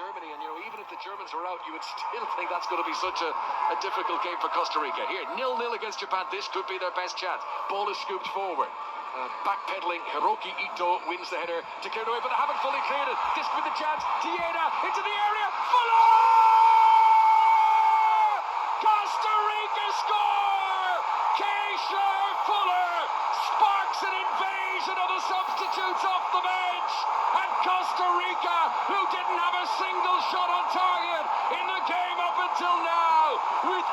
Germany, and even if the Germans were out, you would still think that's going to be such a difficult game for Costa Rica. Here, 0-0 against Japan. This could be their best chance. Ball is scooped forward. Backpedaling, Hiroki Ito wins the header to clear it away, but they haven't fully cleared it. This could be the chance. Tiena into the area. Fuller! Costa Rica score! Keisha Fuller sparks an invasion of the substitutes off the bench, and Costa Rica, who didn't have a single shot on target in the game up until now, with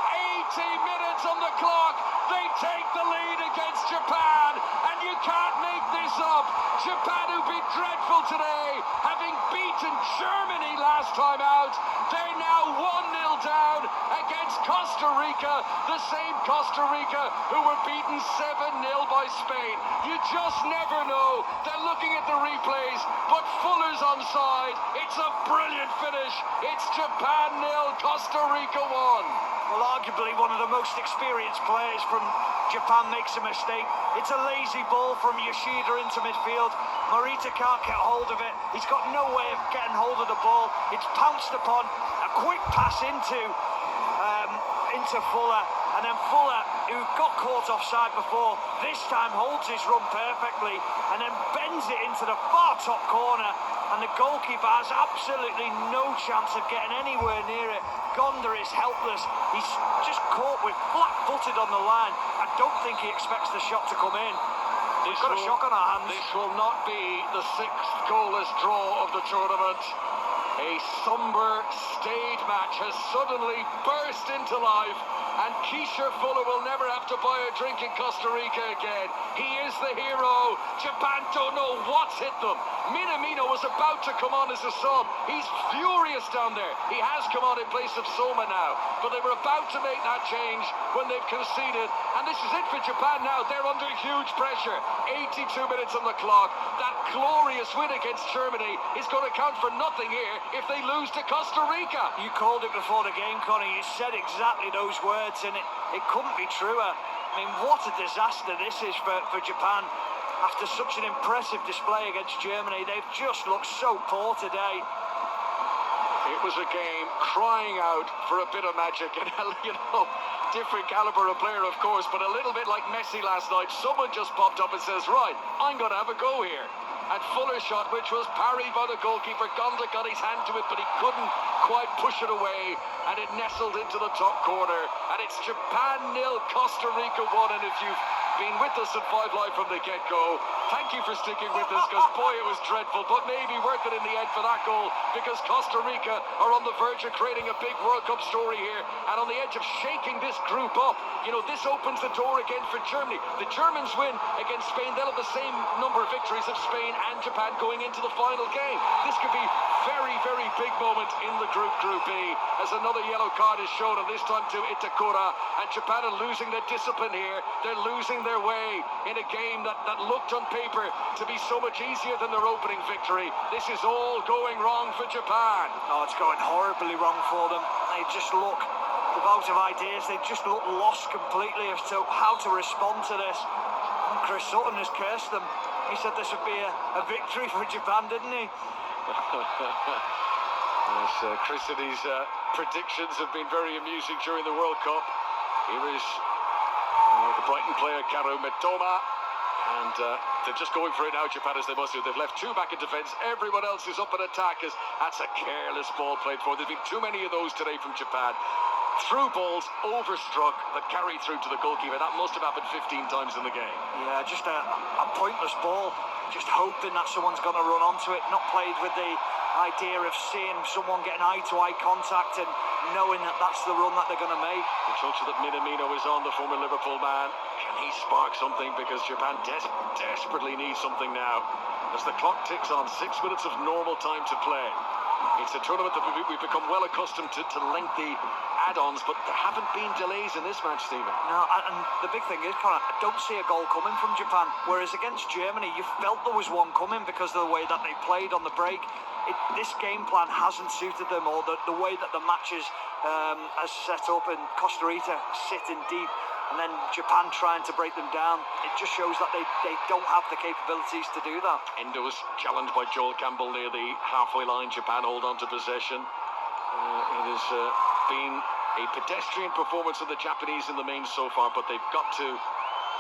80 minutes on the clock, they take the lead against Japan, and you can't make this up. Japan, who've been dreadful today, having beaten Germany last time out, they're now 1-0 down against Costa Rica, the same Costa Rica who were beaten 7-0 by Spain. You just never know. They're looking at the replays, but Fuller's onside. It's a brilliant finish. It's Japan 0, Costa Rica 1. Well, arguably one of the most experienced players from Japan makes a mistake. It's a lazy ball from Yoshida into midfield. Morita can't get hold of it. He's got no way of getting hold of the ball. It's pounced upon. A quick pass into Fuller, and then Fuller, who got caught offside before, this time holds his run perfectly and then bends it into the far top corner, and the goalkeeper has absolutely no chance of getting anywhere near it. Gonda is helpless. He's just caught with flat-footed on the line. I don't think he expects the shot to come in. We've got a shock on our hands. This will not be the 6th goalless draw of the tournament. A sombre, staid match has suddenly burst into life, and Keisha Fuller will never have to buy a drink in Costa Rica again. He is the hero. Japan don't know what's hit them. Minamino was about to come on as a sub. He's furious down there. He has come on in place of Soma now, but they were about to make that change when they've conceded, and this is it for Japan now. They're under huge pressure. 82 minutes on the clock. That glorious win against Germany is going to count for nothing here if they lose to Costa Rica. You called it before the game, Connie. You said exactly those words, and it couldn't be truer. I mean, what a disaster this is for Japan. After such an impressive display against Germany, they've just looked so poor today. It was a game crying out for a bit of magic, and different caliber of player, of course, but a little bit like Messi last night. Someone just popped up and says, right, I'm going to have a go here. And Fuller's shot, which was parried by the goalkeeper, Gonda got his hand to it, but he couldn't quite push it away, and it nestled into the top corner. And it's Japan 0, Costa Rica 1, and if you've been with us at 5 Live from the get-go, thank you for sticking with us, because boy, it was dreadful, but maybe worth it in the end for that goal, because Costa Rica are on the verge of creating a big World Cup story here, and on the edge of shaking this group up. This opens the door again for Germany. The Germans win against Spain, they'll have the same number of victories of Spain and Japan going into the final game. This could be very, very big moment in the Group B, as another yellow card is shown, and this time to Itakura, and Japan are losing their discipline here. They're losing their way in a game that looked on paper to be so much easier than their opening victory. This is all going wrong for Japan. Oh, it's going horribly wrong for them. They just look out of ideas. They just look lost completely as to how to respond to this. And Chris Sutton has cursed them. He said this would be a victory for Japan, didn't he? Yes, Chris and his predictions have been very amusing during the World Cup. Here is the Brighton player Karu Mitoma, and they're just going for it now, Japan, as they must do. They've left 2 back in defence. Everyone else is up in attack, as that's a careless ball played for. There's been too many of those today from Japan. Through balls overstruck that carried through to the goalkeeper. That must have happened 15 times in the game. Yeah, just a pointless ball. Just hoping that someone's going to run onto it. Not played with the idea of seeing someone getting eye-to-eye contact and knowing that that's the run that they're going to make. The culture that Minamino is on, the former Liverpool man. Can he spark something? Because Japan desperately needs something now. As the clock ticks on, 6 minutes of normal time to play. It's a tournament that we've become well accustomed to lengthy add-ons, but there haven't been delays in this match, Stephen. No, and the big thing is, Conor, I don't see a goal coming from Japan, whereas against Germany, you felt there was one coming because of the way that they played on the break. This game plan hasn't suited them, or the way that the matches as set up, and Costa Rica sitting deep. and then Japan trying to break them down. It just shows that they don't have the capabilities to do that. Endo was challenged by Joel Campbell near the halfway line. Japan hold on to possession. It has been a pedestrian performance of the Japanese in the main so far, but they've got to